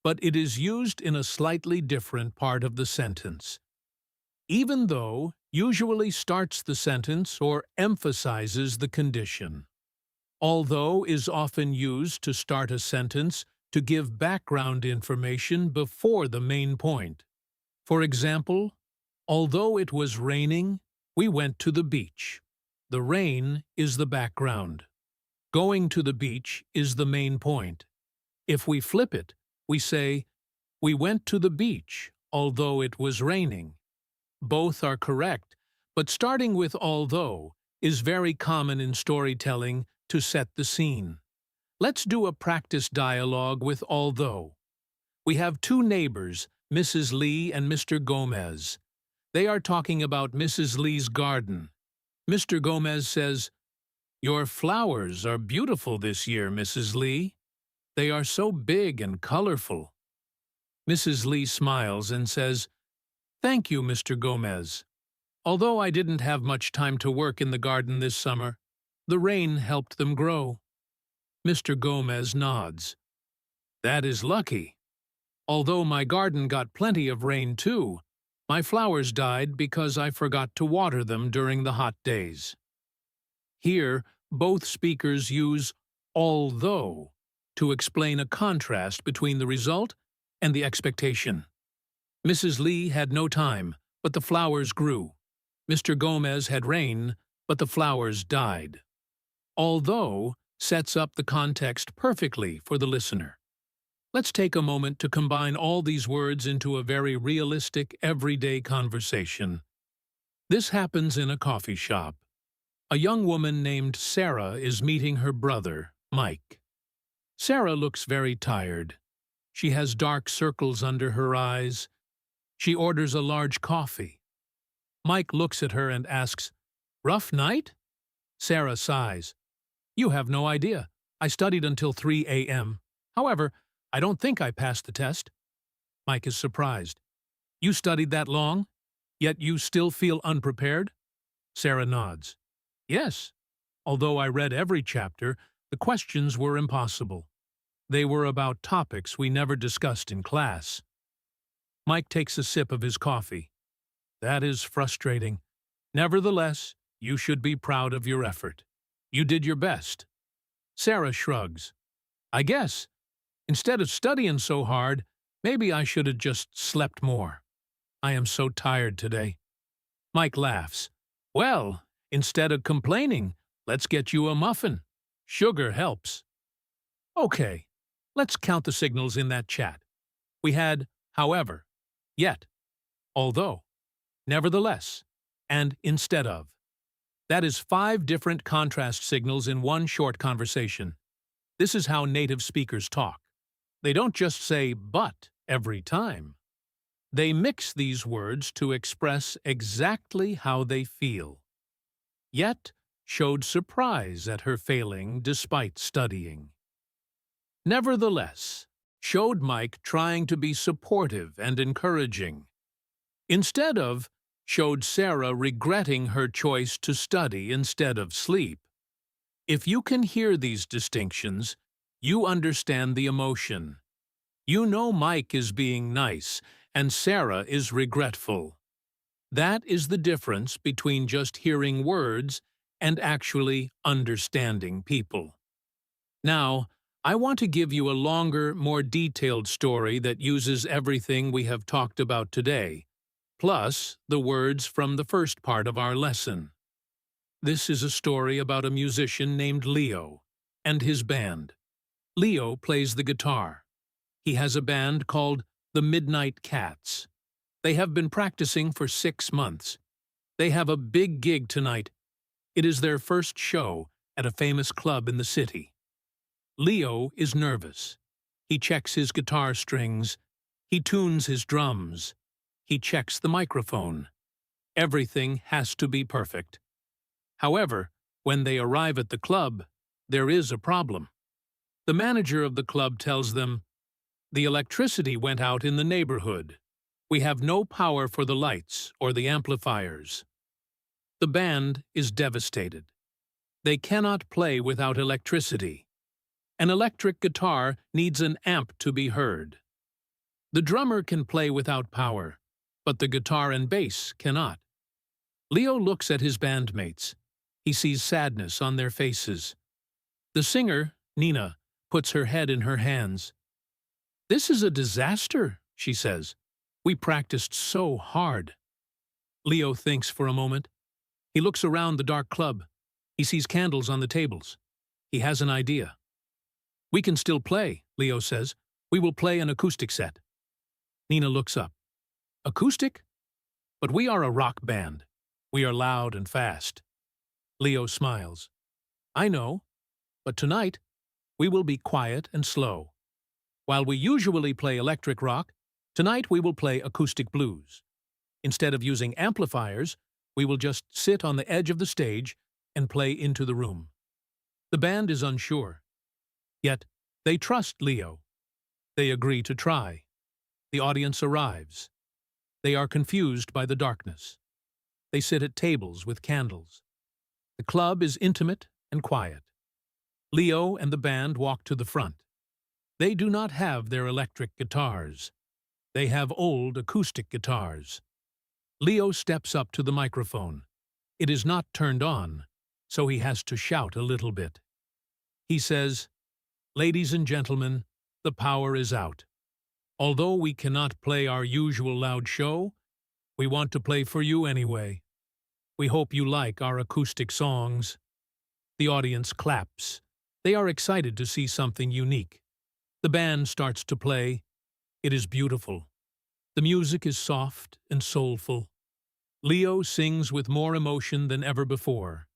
Speaker 1: but it is used in a slightly different part of the sentence. Even though usually starts the sentence or emphasizes the condition. Although is often used to start a sentence to give background information before the main point. For example, although it was raining, we went to the beach. The rain is the background. Going to the beach is the main point. If we flip it, we say, we went to the beach, although it was raining. Both are correct, but starting with although is very common in storytelling to set the scene. Let's do a practice dialogue with although. We have two neighbors, Mrs. Lee and Mr. Gomez. They are talking about Mrs. Lee's garden. Mr. Gomez says, "Your flowers are beautiful this year, Mrs. Lee. They are so big and colorful." Mrs. Lee smiles and says, "Thank you, Mr. Gomez. Although I didn't have much time to work in the garden this summer, the rain helped them grow." Mr. Gomez nods. "That is lucky. Although my garden got plenty of rain too, my flowers died because I forgot to water them during the hot days." Here, both speakers use although to explain a contrast between the result and the expectation. Mrs. Lee had no time, but the flowers grew. Mr. Gomez had rain, but the flowers died. Although sets up the context perfectly for the listener. Let's take a moment to combine all these words into a very realistic, everyday conversation. This happens in a coffee shop. A young woman named Sarah is meeting her brother, Mike. Sarah looks very tired. She has dark circles under her eyes. She orders a large coffee. Mike looks at her and asks, "Rough night?" Sarah sighs. "You have no idea. I studied until 3 a.m. However, I don't think I passed the test." Mike is surprised. "You studied that long? Yet you still feel unprepared?" Sarah nods. "Yes. Although I read every chapter, the questions were impossible. They were about topics we never discussed in class." Mike takes a sip of his coffee. "That is frustrating. Nevertheless, you should be proud of your effort. You did your best." Sarah shrugs. "I guess. Instead of studying so hard, maybe I should have just slept more. I am so tired today." Mike laughs. "Well, instead of complaining, let's get you a muffin. Sugar helps." Okay, let's count the signals in that chat. We had however, yet, although, nevertheless, and instead of. That is 5 different contrast signals in one short conversation. This is how native speakers talk. They don't just say but every time. They mix these words to express exactly how they feel. Yet showed surprise at her failing despite studying. Nevertheless, showed Mike trying to be supportive and encouraging. Instead of, showed Sarah regretting her choice to study instead of sleep. If you can hear these distinctions, you understand the emotion. You know Mike is being nice and Sarah is regretful. That is the difference between just hearing words and actually understanding people. Now, I want to give you a longer, more detailed story that uses everything we have talked about today, plus the words from the first part of our lesson. This is a story about a musician named Leo. and his band. Leo plays the guitar. He has a band called the Midnight Cats. They have been practicing for 6 months. They have a big gig tonight. It is their first show at a famous club in the city. Leo is nervous. He checks his guitar strings. He tunes his drums. He checks the microphone. Everything has to be perfect. However, when they arrive at the club, there is a problem. The manager of the club tells them, "The electricity went out in the neighborhood. We have no power for the lights or the amplifiers." The band is devastated. They cannot play without electricity. An electric guitar needs an amp to be heard. The drummer can play without power, but the guitar and bass cannot. Leo looks at his bandmates. He sees sadness on their faces. The singer, Nina, puts her head in her hands. "This is a disaster," she says. "We practiced so hard." Leo thinks for a moment. He looks around the dark club. He sees candles on the tables. He has an idea. "We can still play," Leo says. "We will play an acoustic set." Nina looks up. "Acoustic? But we are a rock band. We are loud and fast." Leo smiles. "I know, but tonight we will be quiet and slow. While we usually play electric rock, tonight we will play acoustic blues. Instead of using amplifiers, we will just sit on the edge of the stage and play into the room." The band is unsure. Yet, they trust Leo. They agree to try. The audience arrives. They are confused by the darkness. They sit at tables with candles. The club is intimate and quiet. Leo and the band walk to the front. They do not have their electric guitars. They have old acoustic guitars. Leo steps up to the microphone. It is not turned on, so he has to shout a little bit. He says, "Ladies and gentlemen, the power is out. Although we cannot play our usual loud show, we want to play for you anyway. We hope you like our acoustic songs." The audience claps. They are excited to see something unique. The band starts to play. It is beautiful. The music is soft and soulful. Leo sings with more emotion than ever before.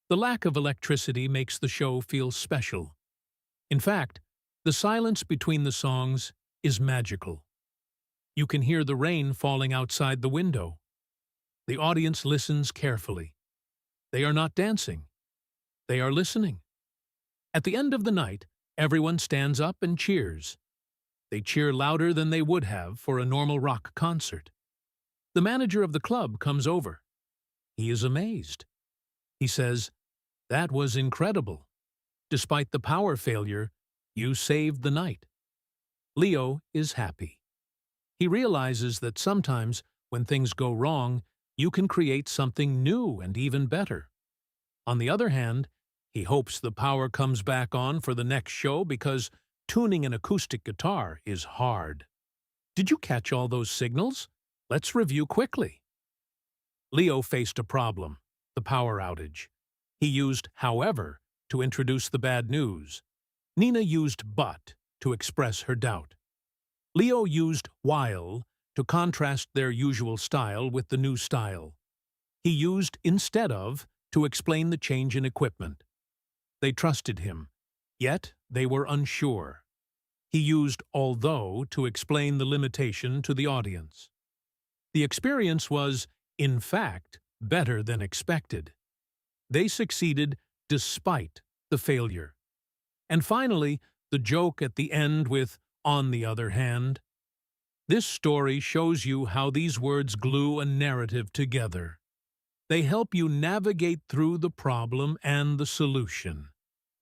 Speaker 1: The lack of electricity makes the show feel special. In fact, the silence between the songs is magical. You can hear the rain falling outside the window. The audience listens carefully. They are not dancing. They are listening. At the end of the night, everyone stands up and cheers. They cheer louder than they would have for a normal rock concert. The manager of the club comes over. He is amazed. He says, "That was incredible. Despite the power failure, you saved the night." Leo is happy. He realizes that sometimes, when things go wrong, you can create something new and even better. On the other hand, he hopes the power comes back on for the next show because tuning an acoustic guitar is hard. Did you catch all those signals? Let's review quickly. Leo faced a problem, the power outage. He used "however" to introduce the bad news. Nina used "but" to express her doubt. Leo used "while" to contrast their usual style with the new style. He used "instead of" to explain the change in equipment. They trusted him, yet they were unsure. He used "although" to explain the limitation to the audience. The experience was, in fact, better than expected. They succeeded despite the failure. And finally, the joke at the end with "on the other hand." This story shows you how these words glue a narrative together. They help you navigate through the problem and the solution.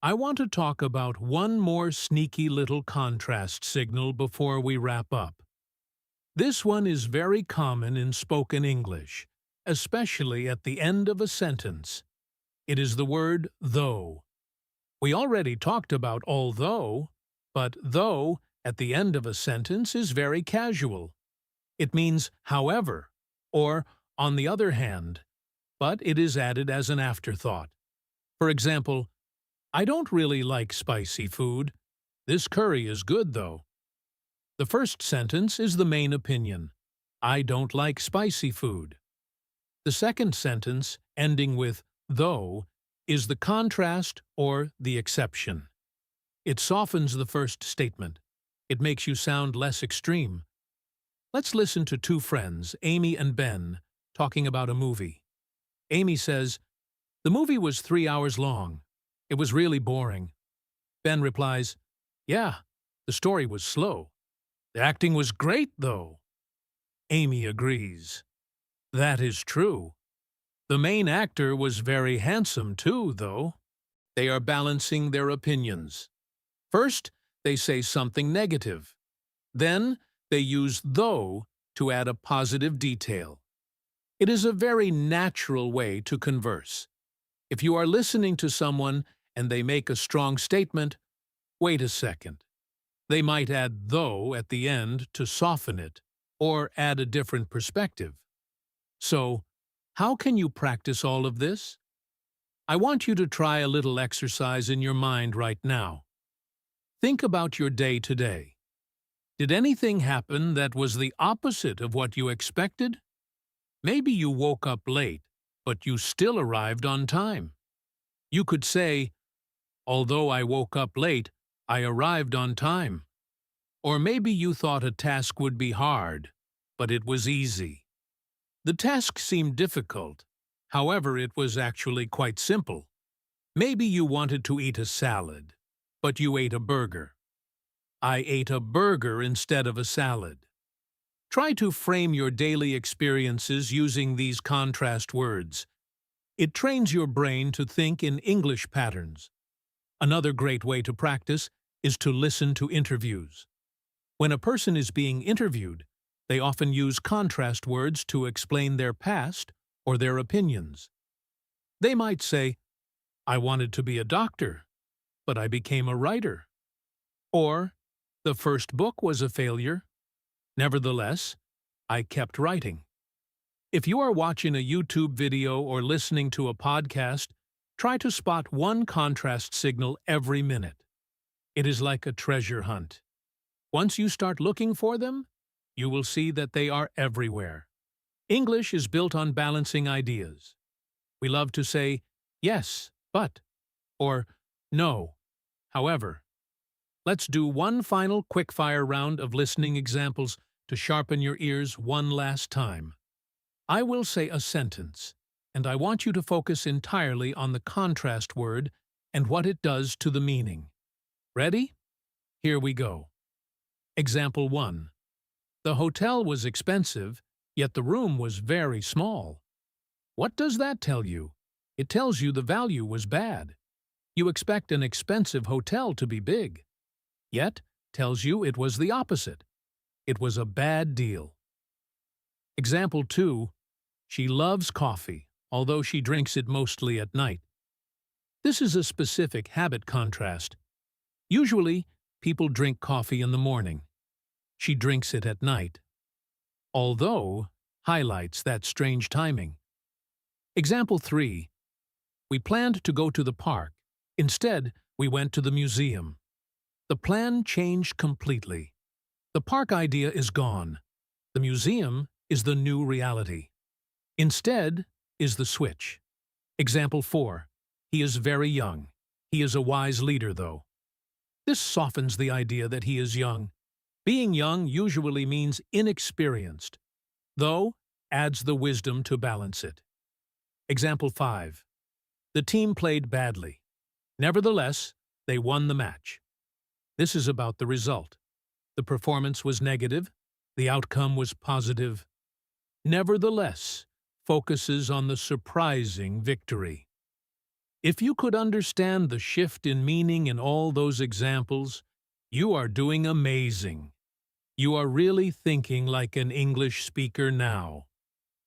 Speaker 1: I want to talk about one more sneaky little contrast signal before we wrap up. This one is very common in spoken English, especially at the end of a sentence. It is the word "though." We already talked about although, but though at the end of a sentence is very casual. It means however, or on the other hand, but it is added as an afterthought. For example, I don't really like spicy food. This curry is good, though. The first sentence is the main opinion. I don't like spicy food. The second sentence, ending with though, is the contrast or the exception. It softens the first statement. It makes you sound less extreme. Let's listen to two friends, Amy and Ben, talking about a movie. Amy says, "The movie was 3 hours long. It was really boring." Ben replies, "Yeah, the story was slow. The acting was great, though." Amy agrees. "That is true. The main actor was very handsome, too, though." They are balancing their opinions. First, they say something negative. Then, they use though to add a positive detail. It is a very natural way to converse. If you are listening to someone and they make a strong statement, wait a second. They might add though at the end to soften it or add a different perspective. So, how can you practice all of this? I want you to try a little exercise in your mind right now. Think about your day today. Did anything happen that was the opposite of what you expected? Maybe you woke up late, but you still arrived on time. You could say, "Although I woke up late, I arrived on time." Or maybe you thought a task would be hard, but it was easy. The task seemed difficult. However, it was actually quite simple. Maybe you wanted to eat a salad, but you ate a burger. I ate a burger instead of a salad. Try to frame your daily experiences using these contrast words. It trains your brain to think in English patterns. Another great way to practice is to listen to interviews. When a person is being interviewed, they often use contrast words to explain their past or their opinions. They might say, "I wanted to be a doctor, but I became a writer." Or, "The first book was a failure. Nevertheless, I kept writing." If you are watching a YouTube video or listening to a podcast, try to spot one contrast signal every minute. It is like a treasure hunt. Once you start looking for them, you will see that they are everywhere. English is built on balancing ideas. We love to say, "Yes, but," or "No, however." Let's do one final quick-fire round of listening examples to sharpen your ears one last time. I will say a sentence, and I want you to focus entirely on the contrast word and what it does to the meaning. Ready? Here we go. Example 1. The hotel was expensive, yet the room was very small. What does that tell you? It tells you the value was bad. You expect an expensive hotel to be big. Yet, tells you it was the opposite. It was a bad deal. Example 2. She loves coffee, although she drinks it mostly at night. This is a specific habit contrast. Usually, people drink coffee in the morning. She drinks it at night. Although highlights that strange timing. Example 3. We planned to go to the park. Instead, we went to the museum. The plan changed completely. The park idea is gone. The museum is the new reality. Instead is the switch. Example 4. He is very young. He is a wise leader, though. This softens the idea that he is young. Being young usually means inexperienced, though adds the wisdom to balance it. Example 5. The team played badly. Nevertheless, they won the match. This is about the result. The performance was negative. The outcome was positive. Nevertheless, focuses on the surprising victory. If you could understand the shift in meaning in all those examples, you are doing amazing. You are really thinking like an English speaker now.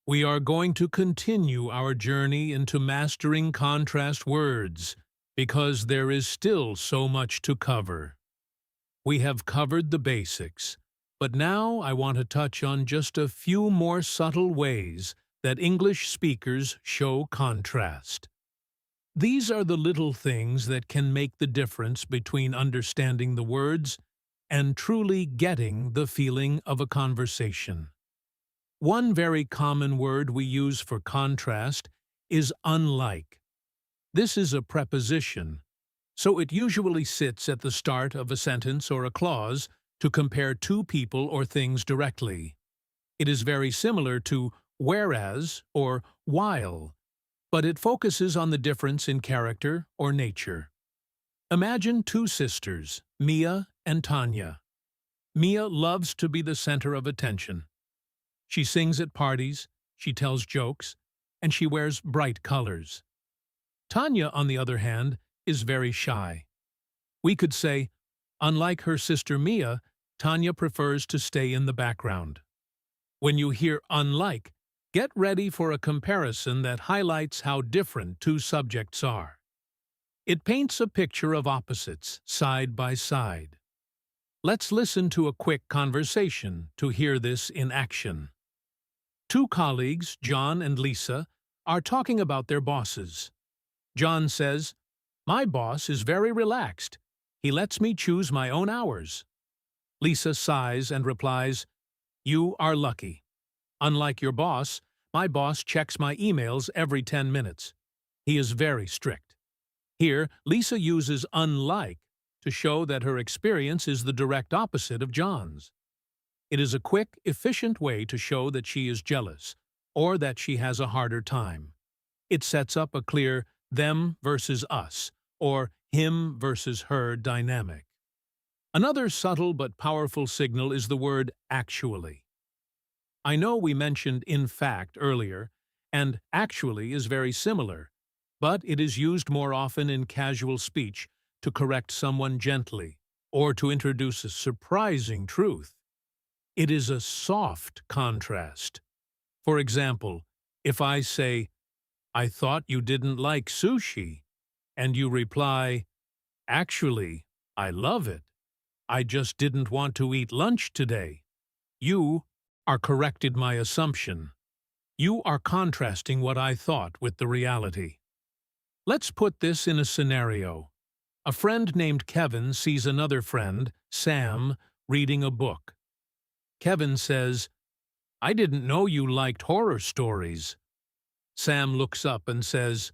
Speaker 1: We are going to continue our journey into mastering contrast words because there is still so much to cover. We have covered the basics, but now I want to touch on just a few more subtle ways that English speakers show contrast. These are the little things that can make the difference between understanding the words and truly getting the feeling of a conversation. One very common word we use for contrast is unlike. This is a preposition, so it usually sits at the start of a sentence or a clause to compare two people or things directly. It is very similar to whereas or while, but it focuses on the difference in character or nature. Imagine two sisters, Mia and Tanya. Mia loves to be the center of attention. She sings at parties, she tells jokes, and she wears bright colors. Tanya, on the other hand, is very shy. We could say, unlike her sister Mia, Tanya prefers to stay in the background. When you hear unlike, get ready for a comparison that highlights how different two subjects are. It paints a picture of opposites, side by side. Let's listen to a quick conversation to hear this in action. Two colleagues, John and Lisa, are talking about their bosses. John says, "My boss is very relaxed. He lets me choose my own hours." Lisa sighs and replies, "You are lucky. Unlike your boss, my boss checks my emails every 10 minutes. He is very strict." Here, Lisa uses unlike to show that her experience is the direct opposite of John's. It is a quick, efficient way to show that she is jealous, or that she has a harder time. It sets up a clear them versus us, or him versus her dynamic. Another subtle but powerful signal is the word actually. I know we mentioned in fact earlier, and actually is very similar, but it is used more often in casual speech to correct someone gently, or to introduce a surprising truth. It is a soft contrast. For example, if I say, "I thought you didn't like sushi," and you reply, "Actually, I love it. I just didn't want to eat lunch today," you are corrected my assumption. You are contrasting what I thought with the reality. Let's put this in a scenario. A friend named Kevin sees another friend, Sam, reading a book. Kevin says, "I didn't know you liked horror stories." Sam looks up and says,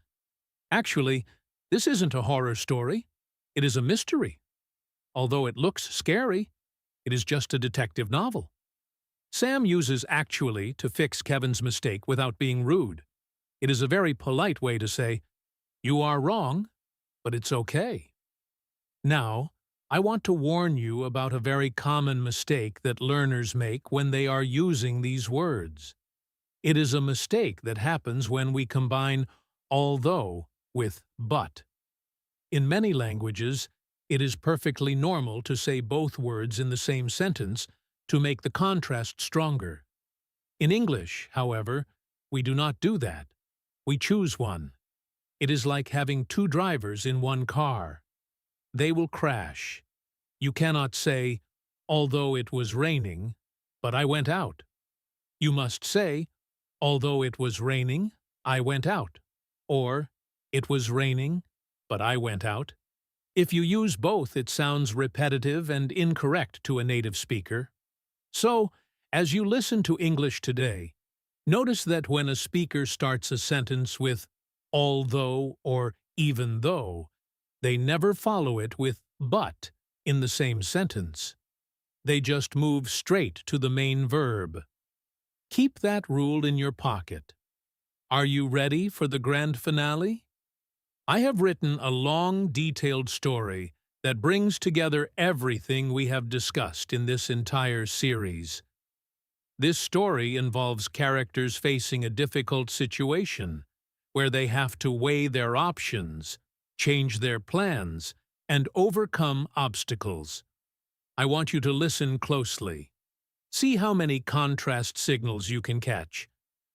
Speaker 1: "Actually, this isn't a horror story. It is a mystery. Although it looks scary, it is just a detective novel." Sam uses actually to fix Kevin's mistake without being rude. It is a very polite way to say, "You are wrong, but it's okay." Now, I want to warn you about a very common mistake that learners make when they are using these words. It is a mistake that happens when we combine although with but. In many languages, it is perfectly normal to say both words in the same sentence to make the contrast stronger. In English, however, we do not do that. We choose one. It is like having two drivers in one car. They will crash. You cannot say, "Although it was raining, but I went out." You must say, "Although it was raining, I went out," or "It was raining, but I went out." If you use both, it sounds repetitive and incorrect to a native speaker. So, as you listen to English today, notice that when a speaker starts a sentence with although or even though, they never follow it with but in the same sentence. They just move straight to the main verb. Keep that rule in your pocket. Are you ready for the grand finale? I have written a long, detailed story that brings together everything we have discussed in this entire series. This story involves characters facing a difficult situation, where they have to weigh their options, change their plans, and overcome obstacles. I want you to listen closely. See how many contrast signals you can catch.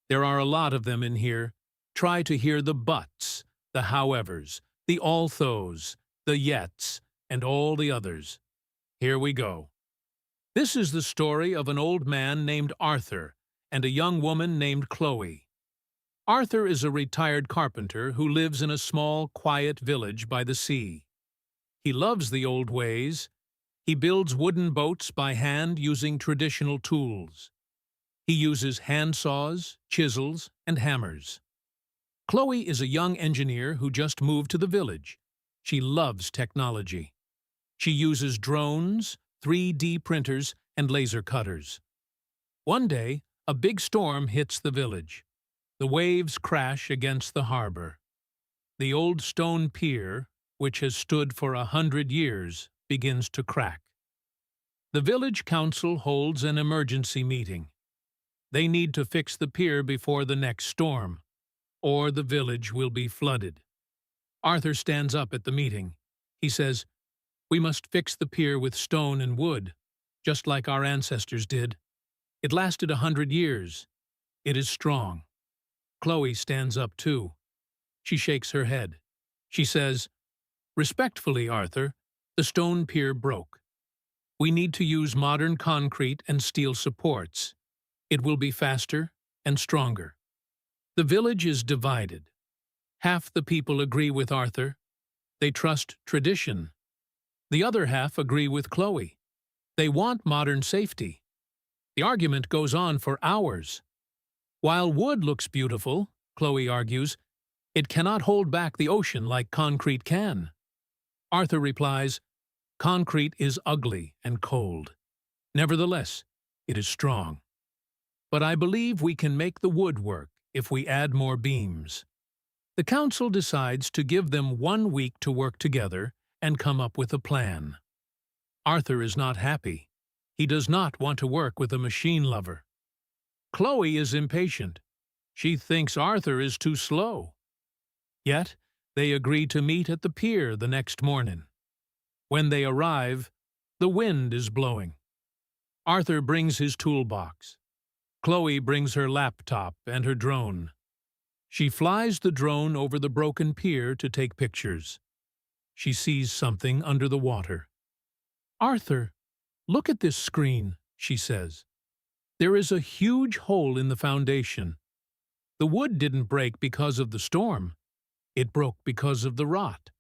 Speaker 1: There are a lot of them in here. Try to hear the buts, the howevers, the althoughs, the yets, and all the others. Here we go. This is the story of an old man named Arthur and a young woman named Chloe. Arthur is a retired carpenter who lives in a small, quiet village by the sea. He loves the old ways. He builds wooden boats by hand using traditional tools. He uses hand saws, chisels, and hammers. Chloe is a young engineer who just moved to the village. She loves technology. She uses drones, 3D printers, and laser cutters. One day, a big storm hits the village. The waves crash against the harbor. The old stone pier, which has stood for 100 years, begins to crack. The village council holds an emergency meeting. They need to fix the pier before the next storm, or the village will be flooded. Arthur stands up at the meeting. He says, "We must fix the pier with stone and wood, just like our ancestors did. It lasted 100 years. It is strong." Chloe stands up too. She shakes her head. She says, "Respectfully, Arthur, the stone pier broke. We need to use modern concrete and steel supports. It will be faster and stronger." The village is divided. Half the people agree with Arthur. They trust tradition. The other half agree with Chloe. They want modern safety. The argument goes on for hours. While wood looks beautiful, Chloe argues, it cannot hold back the ocean like concrete can. Arthur replies, "Concrete is ugly and cold. Nevertheless, it is strong. But I believe we can make the wood work if we add more beams." The council decides to give them 1 week to work together and come up with a plan. Arthur is not happy. He does not want to work with a machine lover. Chloe is impatient. She thinks Arthur is too slow. Yet, they agree to meet at the pier the next morning. When they arrive, the wind is blowing. Arthur brings his toolbox. Chloe brings her laptop and her drone. She flies the drone over the broken pier to take pictures. She sees something under the water. "Arthur, look at this screen," she says. "There is a huge hole in the foundation. The wood didn't break because of the storm. It broke because of the rot."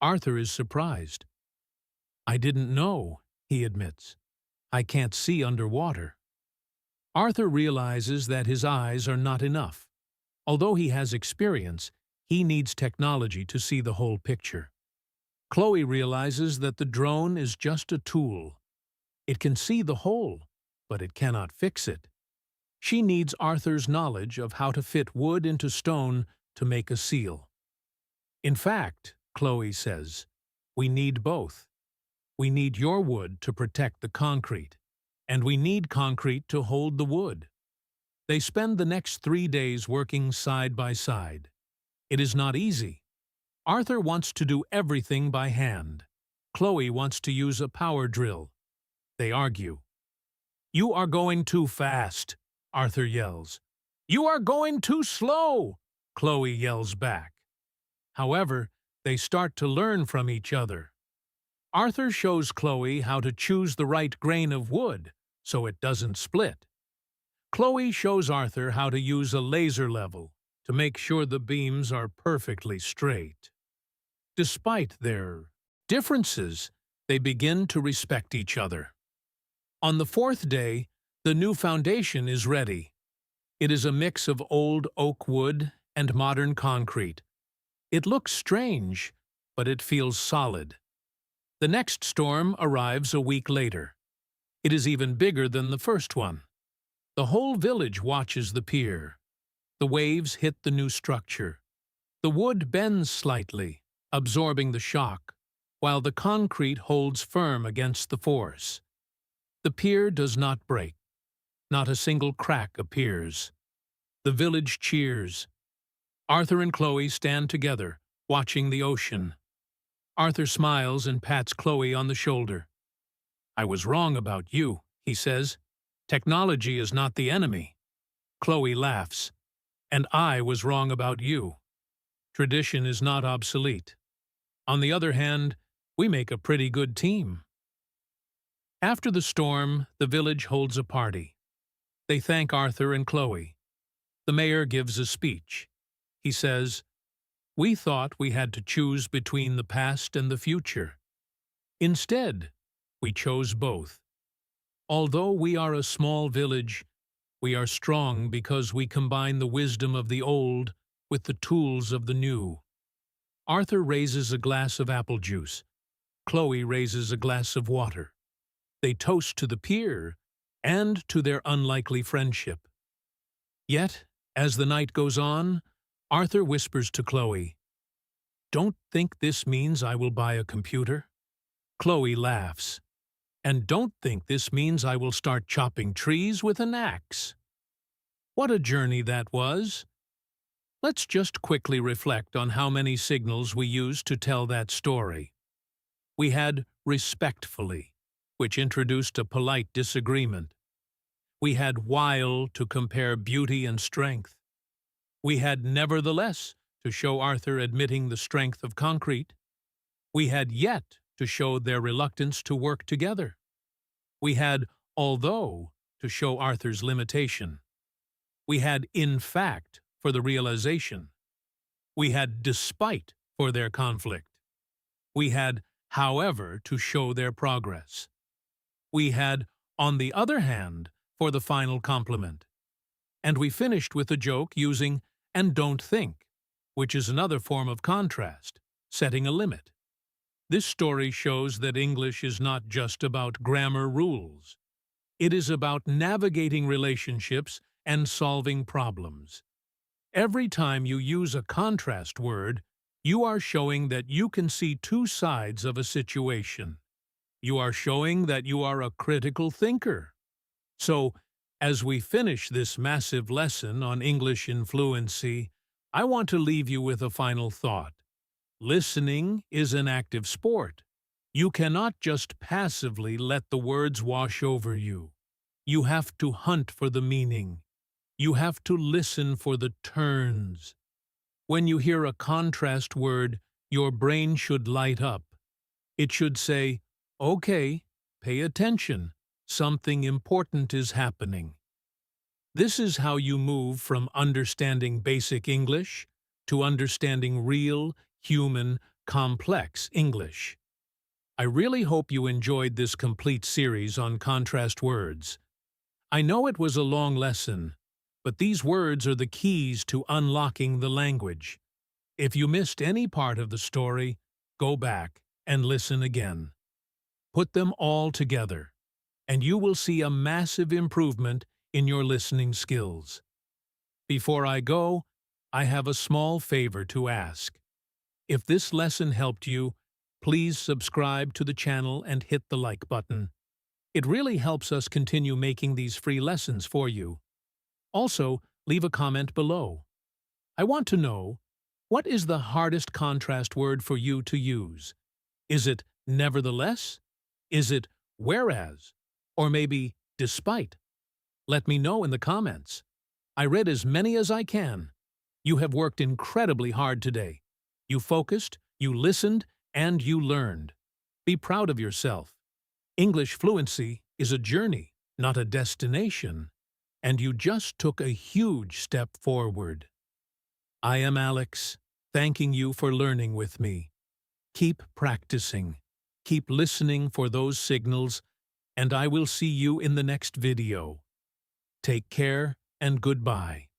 Speaker 1: Arthur is surprised. "I didn't know," he admits. "I can't see underwater." Arthur realizes that his eyes are not enough. Although he has experience, he needs technology to see the whole picture. Chloe realizes that the drone is just a tool. It can see the hole, but it cannot fix it. She needs Arthur's knowledge of how to fit wood into stone to make a seal. "In fact," Chloe says, "we need both. We need your wood to protect the concrete, and we need concrete to hold the wood." They spend the next 3 days working side by side. It is not easy. Arthur wants to do everything by hand. Chloe wants to use a power drill. They argue. "You are going too fast," Arthur yells. "You are going too slow," Chloe yells back. However, they start to learn from each other. Arthur shows Chloe how to choose the right grain of wood so it doesn't split. Chloe shows Arthur how to use a laser level to make sure the beams are perfectly straight. Despite their differences, they begin to respect each other. On the 4th day, the new foundation is ready. It is a mix of old oak wood and modern concrete. It looks strange, but it feels solid. The next storm arrives a week later. It is even bigger than the first one. The whole village watches the pier. The waves hit the new structure. The wood bends slightly, absorbing the shock, while the concrete holds firm against the force. The pier does not break. Not a single crack appears. The village cheers. Arthur and Chloe stand together, watching the ocean. Arthur smiles and pats Chloe on the shoulder. "I was wrong about you," he says. "Technology is not the enemy." Chloe laughs. "And I was wrong about you. Tradition is not obsolete. On the other hand, we make a pretty good team." After the storm, the village holds a party. They thank Arthur and Chloe. The mayor gives a speech. He says, "We thought we had to choose between the past and the future. Instead, we chose both. Although we are a small village, we are strong because we combine the wisdom of the old with the tools of the new." Arthur raises a glass of apple juice. Chloe raises a glass of water. They toast to the pier and to their unlikely friendship. Yet, as the night goes on, Arthur whispers to Chloe, "Don't think this means I will buy a computer." Chloe laughs. "And don't think this means I will start chopping trees with an axe." What a journey that was! Let's just quickly reflect on how many signals we used to tell that story. We had respectfully, which introduced a polite disagreement. We had while to compare beauty and strength. We had nevertheless to show Arthur admitting the strength of concrete. We had yet to show their reluctance to work together. We had although to show Arthur's limitation. We had in fact for the realization. We had despite for their conflict. We had however to show their progress. We had on the other hand for the final compliment. And we finished with a joke using "and don't think," which is another form of contrast, setting a limit. This story shows that English is not just about grammar rules. It is about navigating relationships and solving problems. Every time you use a contrast word, you are showing that you can see two sides of a situation. You are showing that you are a critical thinker. So, as we finish this massive lesson on English in Fluency, I want to leave you with a final thought. Listening is an active sport. You cannot just passively let the words wash over you. You have to hunt for the meaning. You have to listen for the turns. When you hear a contrast word, your brain should light up. It should say, "Okay, pay attention. Something important is happening." This is how you move from understanding basic English to understanding real, human, complex English. I really hope you enjoyed this complete series on contrast words. I know it was a long lesson, but these words are the keys to unlocking the language. If you missed any part of the story, go back and listen again. Put them all together, and you will see a massive improvement in your listening skills. Before I go, I have a small favor to ask. If this lesson helped you, please subscribe to the channel and hit the like button. It really helps us continue making these free lessons for you. Also, leave a comment below. I want to know, what is the hardest contrast word for you to use? Is it nevertheless? Is it whereas? Or maybe despite? Let me know in the comments. I read as many as I can. You have worked incredibly hard today. You focused, you listened, and you learned. Be proud of yourself. English fluency is a journey, not a destination, and you just took a huge step forward. I am Alex, thanking you for learning with me. Keep practicing, keep listening for those signals, and I will see you in the next video. Take care and goodbye.